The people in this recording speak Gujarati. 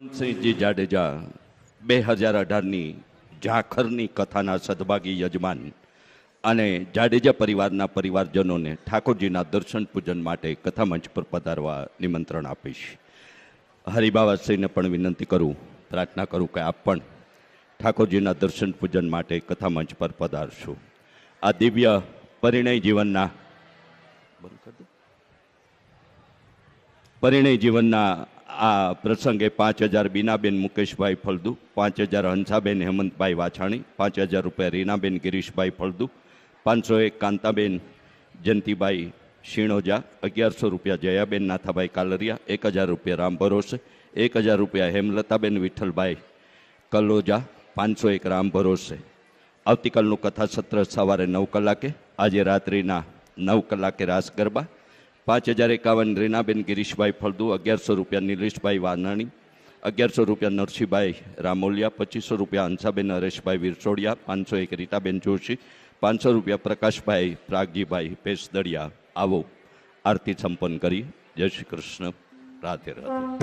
સિંહજી જાડેજા 2018ની ઝાખરની કથાના સદભાગી યજમાન અને જાડેજા પરિવારના પરિવારજનોને ઠાકોરજીના દર્શન પૂજન માટે કથામંચ પર પધારવા નિમંત્રણ આપીશ. હરિબાવાશ્રીને પણ વિનંતી કરું, પ્રાર્થના કરું કે આપ પણ ઠાકોરજીના દર્શન પૂજન માટે કથામંચ પર પધારશો. આ દિવ્ય પરિણય જીવનના આ પ્રસંગે 5,000 બીનાબેન મુકેશભાઈ ફળદુ, 5,000 હંસાબેન હેમંતભાઈ વાછાણી, 5,000 રૂપિયા રીનાબેન ગિરીશભાઈ ફળદુ, 501 કાંતાબેન જયંતિભાઈ શિણોજા, 1,100 રૂપિયા જયાબેન નાથાભાઈ કાલરિયા, 1,000 રૂપિયા રામ ભરોસે, 1,000 રૂપિયા હેમલતાબેન વિઠ્ઠલભાઈ કલોજા, 501 રામ ભરોસે. આવતીકાલનું કથા સત્ર સવારે 9 કલાકે, આજે રાત્રિના 9 કલાકે રાસ ગરબા. 5,051 રીનાબેન ગિરીશભાઈ ફળદુ, 1,100 રૂપિયા નિલેશભાઈ વાનાણી, 1,100 રૂપિયા નરસિંહભાઈ રામોલિયા, 2,500 રૂપિયા હંસાબેન હરેશભાઈ વિરસોડિયા, 501 રીટાબેન જોશી, 500 રૂપિયા પ્રકાશભાઈ પ્રાગજીભાઈ પેસદડિયા. આવો આરતી સંપન્ન કરી. જય શ્રી કૃષ્ણ. રાધે રાધે.